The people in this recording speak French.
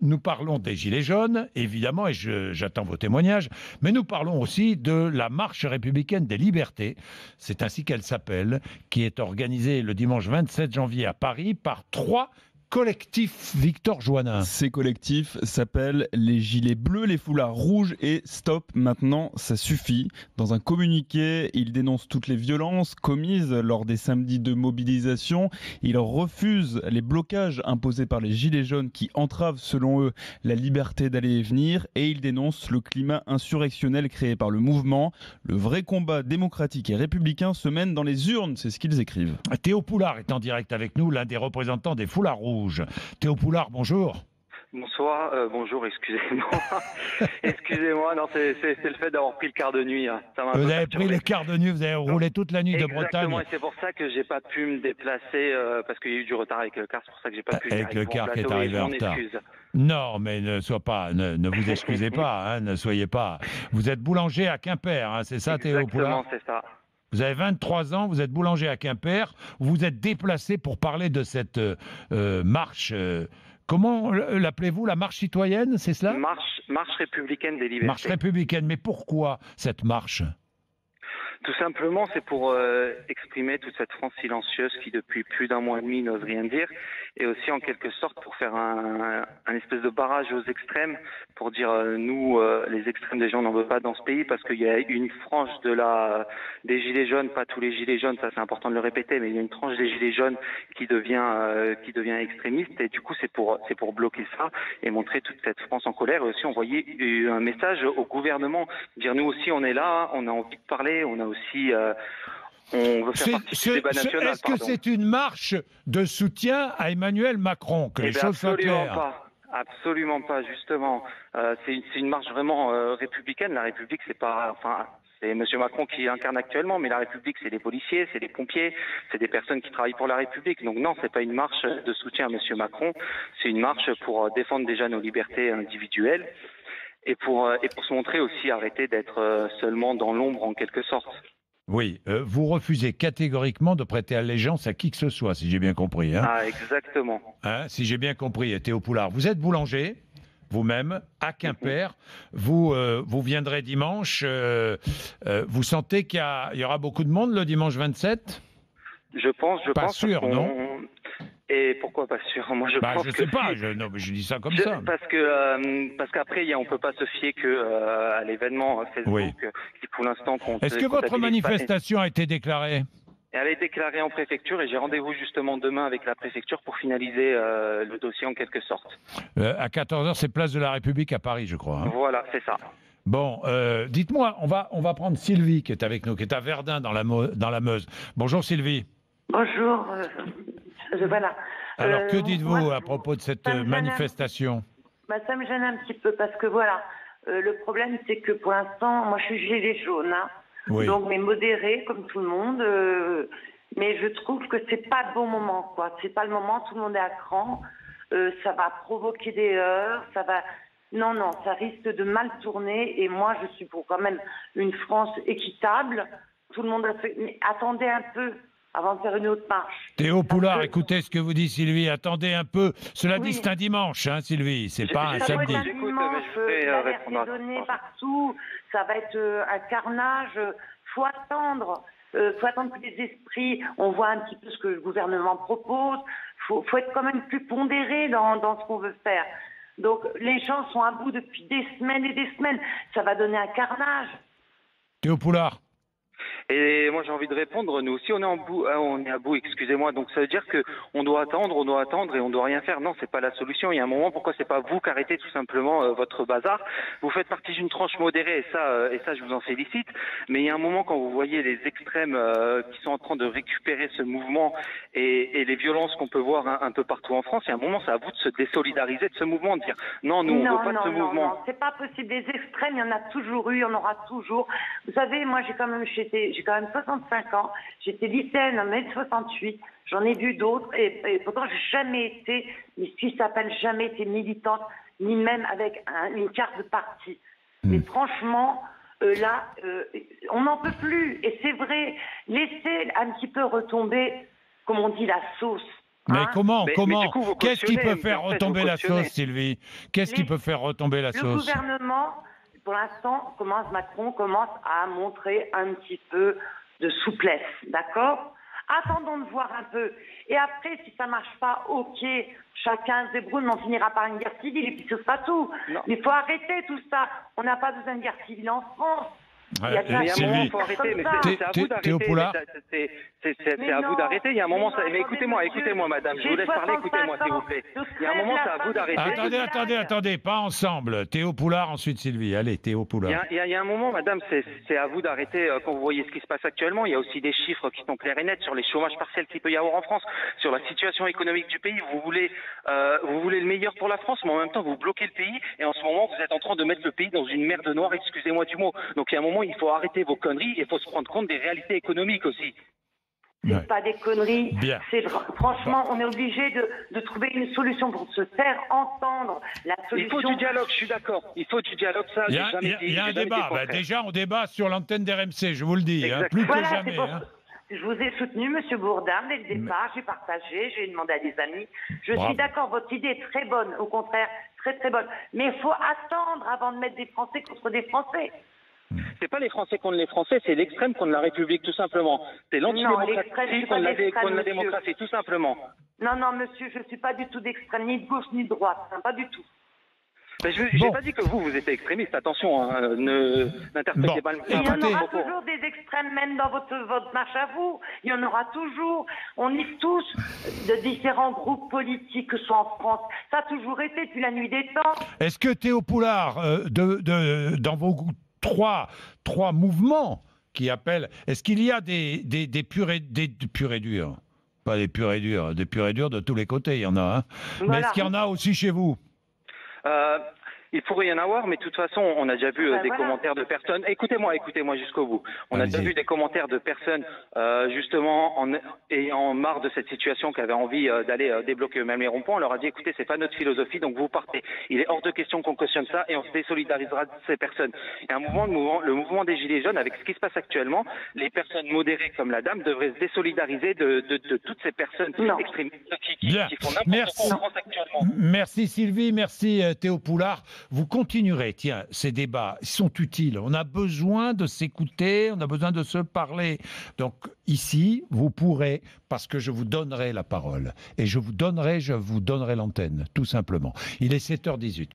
Nous parlons des Gilets jaunes, évidemment, et j'attends vos témoignages, mais nous parlons aussi de la marche républicaine des libertés, c'est ainsi qu'elle s'appelle, qui est organisée le dimanche 27 janvier à Paris par 3 collectifs. Victor Joannin. Ces collectifs s'appellent les Gilets bleus, les foulards rouges et Stop maintenant, ça suffit. Dans un communiqué, ils dénoncent toutes les violences commises lors des samedis de mobilisation. Ils refusent les blocages imposés par les Gilets jaunes qui entravent, selon eux, la liberté d'aller et venir. Et ils dénoncent le climat insurrectionnel créé par le mouvement. Le vrai combat démocratique et républicain se mène dans les urnes, c'est ce qu'ils écrivent. Théo Poulard est en direct avec nous, l'un des représentants des foulards rouges. Théo Poulard, bonjour. Bonsoir, bonjour, excusez-moi. Excusez-moi, non, c'est le fait d'avoir pris le quart de nuit. Hein. Vous avez pris le quart de nuit, vous avez roulé toute la nuit de Bretagne. Exactement, et c'est pour ça que j'ai pas pu me déplacer, parce qu'il y a eu du retard avec le car, c'est pour ça que j'ai pas pu avec le car qui est arrivé en retard. Non, mais ne vous excusez pas, hein, ne soyez pas. Vous êtes boulanger à Quimper, hein, c'est ça Théo Poulard? Exactement, c'est ça. Vous avez 23 ans, vous êtes boulanger à Quimper, vous vous êtes déplacé pour parler de cette marche. Comment l'appelez-vous, la marche citoyenne, c'est cela? Marche républicaine des libertés. Marche républicaine, mais pourquoi cette marche? Tout simplement, c'est pour exprimer toute cette France silencieuse qui, depuis plus d'un mois et demi, n'ose rien dire, et aussi en quelque sorte pour faire un espèce de barrage aux extrêmes, pour dire nous, les extrêmes des gens, on n'en veut pas dans ce pays, parce qu'il y a une frange des gilets jaunes, pas tous les gilets jaunes, ça c'est important de le répéter, mais il y a une tranche des gilets jaunes qui devient extrémiste, et du coup c'est pour bloquer ça et montrer toute cette France en colère, et aussi envoyer un message au gouvernement, dire nous aussi on est là, on a envie de parler, on a aussi on veut faire partie du débat national. Est-ce que c'est une marche de soutien à Emmanuel Macron, que les choses soient claires? Absolument pas, justement. C'est une marche vraiment républicaine. La République, c'est pas, c'est M. Macron qui incarne actuellement, mais la République, c'est des policiers, c'est des pompiers, c'est des personnes qui travaillent pour la République. Donc non, c'est pas une marche de soutien à M. Macron. C'est une marche pour défendre déjà nos libertés individuelles et pour se montrer aussi arrêter d'être seulement dans l'ombre en quelque sorte. Oui, vous refusez catégoriquement de prêter allégeance à qui que ce soit, si j'ai bien compris. Hein. Ah, exactement. Hein, si j'ai bien compris, Théo Poulard. Vous êtes boulanger, vous-même, à Quimper. Vous viendrez dimanche. Vous sentez qu'il y aura beaucoup de monde le dimanche 27 ? Je pense. Pas sûr, non ? Et pourquoi pas sûr? Moi, je pense je que sais pas. Je dis ça comme ça. Parce qu'après, on peut pas se fier que à l'événement Facebook, oui. Qui pour l'instant compte. Est-ce que votre manifestation a été déclarée? Elle est déclarée en préfecture et j'ai rendez-vous justement demain avec la préfecture pour finaliser le dossier en quelque sorte. À 14h, c'est place de la République à Paris, je crois. Hein. Voilà, c'est ça. Bon, dites-moi, on va prendre Sylvie qui est avec nous, qui est à Verdun dans la Meuse. Bonjour Sylvie. Bonjour. Voilà. Alors, que dites-vous à propos de cette manifestation? Ça me gêne un petit peu parce que voilà, le problème c'est que pour l'instant, moi je suis gilet jaune, hein, oui. Donc mais modéré comme tout le monde, mais je trouve que c'est pas le bon moment, quoi. C'est pas le moment, tout le monde est à cran, ça va provoquer des heurts, non, ça risque de mal tourner et moi je suis pour quand même une France équitable. Tout le monde a fait, mais attendez un peu. Avant de faire une autre marche. Théo Poulard, écoutez ce que vous dit Sylvie. Attendez un peu. Cela dit, c'est un dimanche, hein, Sylvie. C'est pas un samedi. Un dimanche, l'alerte est donnée partout. Ça va être un carnage. Faut attendre que les esprits. On voit un petit peu ce que le gouvernement propose. Faut être quand même plus pondéré dans ce qu'on veut faire. Donc les gens sont à bout depuis des semaines et des semaines. Ça va donner un carnage. Théo Poulard. Et moi j'ai envie de répondre, nous aussi on est à bout, excusez-moi, donc ça veut dire que on doit attendre et on doit rien faire. Non, c'est pas la solution. Il y a un moment, pourquoi c'est pas vous qui arrêtez tout simplement votre bazar? Vous faites partie d'une tranche modérée et ça je vous en félicite, mais il y a un moment quand vous voyez les extrêmes qui sont en train de récupérer ce mouvement et les violences qu'on peut voir un peu partout en France, il y a un moment c'est à vous de se désolidariser de ce mouvement, de dire non, nous on veut pas de ce mouvement. Non, c'est pas possible. Les extrêmes, il y en a toujours eu, il y en aura toujours. Vous savez, moi j'ai quand même 65 ans, j'étais lycéenne en 1m68, j'en ai vu d'autres et pourtant j'ai jamais été, mais ce qui s'appelle jamais été militante, ni même avec une carte de parti. Mais franchement, là, on n'en peut plus. Et c'est vrai, laissez un petit peu retomber, comme on dit, la sauce. Mais Hein? comment Mais du coup, vous Qu'est-ce qui cautionnez, peut faire en fait, retomber vous la cautionnez. sauce, Sylvie? Qu'est-ce qui Les- peut faire retomber la Le sauce? gouvernement, pour l'instant, Macron commence à montrer un petit peu de souplesse, d'accord? Attendons de voir un peu. Et après, si ça marche pas, ok, chacun se débrouille, mais on finira par une guerre civile et puis ce sera tout. Non. Mais il faut arrêter tout ça. On n'a pas besoin de guerre civile en France. Ouais, Il y a Mais il y a un Sylvie. moment, il faut arrêter. Mais c'est à vous Théo d'arrêter. Poulard. C'est à vous d'arrêter. Il y a un moment. Mais écoutez-moi, madame. Je vous laisse parler. Écoutez-moi, s'il vous plaît. Il y a un moment, c'est à vous d'arrêter. Attendez, pas ensemble. Théo Poulard, ensuite Sylvie. Allez, Théo Poulard. Il y a un moment, madame, c'est à vous d'arrêter quand vous voyez ce qui se passe actuellement. Il y a aussi des chiffres qui sont clairs et nets sur les chômages partiels qu'il peut y avoir en France, sur la situation économique du pays. Vous voulez le meilleur pour la France, mais en même temps, vous bloquez le pays. Et en ce moment, vous êtes en train de mettre le pays dans une merde noire, excusez-moi du mot. Donc il y a un moment, il faut arrêter vos conneries et il faut se rendre compte des réalités économiques aussi. C'est Ouais. pas des conneries. Bien. Franchement, on est obligé de trouver une solution pour se faire entendre. La Il solution. faut du dialogue, je suis d'accord. Il faut du dialogue, ça, Il y j'ai a, jamais il y a- dit. il y a un j'ai jamais débat. dit le Bah, contraire. déjà, on débat sur l'antenne d'RMC, je vous le dis, hein, Exact. plus Voilà, que c'est jamais. pour hein. ça. Je vous ai soutenu, Monsieur Bourdin, dès le départ. J'ai partagé, j'ai demandé à des amis. Je Bravo. suis d'accord, votre idée est très bonne, au contraire, très très bonne. Mais il faut attendre avant de mettre des Français contre des Français. C'est pas les Français contre les Français, c'est l'extrême contre la République, tout simplement. C'est l'extrême, je l'antidémocratie suis pas contre d'extrême, la monsieur. démocratie, tout simplement. Non, non, monsieur, je ne suis pas du tout d'extrême, ni de gauche, ni de droite. Hein, pas du tout. Mais je Bon. n'ai pas dit que vous étiez extrémiste, attention, hein, n'interprétez Bon. pas Il y en Écoutez- aura le propos. toujours des extrêmes, même dans votre marche à vous. Il y en aura toujours. On est tous de différents groupes politiques, que ce soit en France. Ça a toujours été depuis la nuit des temps. Est-ce que Théo Poulard, dans vos trois mouvements qui appellent, est-ce qu'il y a des purs et durs? Pas des purs et durs, des purs et durs de tous les côtés, il y en a. Hein. Mais Voilà. est-ce qu'il y en a aussi chez vous? Il pourrait y en avoir, mais de toute façon, on a déjà vu des voilà. commentaires de personnes. Écoutez-moi jusqu'au bout. On a déjà Allez-y. vu des commentaires de personnes, justement, en ayant marre de cette situation, qui avaient envie d'aller débloquer eux-mêmes les ronds-points. On leur a dit, écoutez, c'est pas notre philosophie, donc vous partez. Il est hors de question qu'on cautionne ça et on se désolidarisera de ces personnes. Et le mouvement des Gilets jaunes, avec ce qui se passe actuellement, les personnes modérées comme la dame devraient se désolidariser de toutes ces personnes Non. extrémistes Bien. qui font n'importe Merci. quoi en France actuellement. Merci Sylvie, merci Théo Poulard. Vous continuerez, tiens, ces débats sont utiles. On a besoin de s'écouter, on a besoin de se parler. Donc ici, vous pourrez, parce que je vous donnerai la parole, et je vous donnerai l'antenne, tout simplement. Il est 7h18.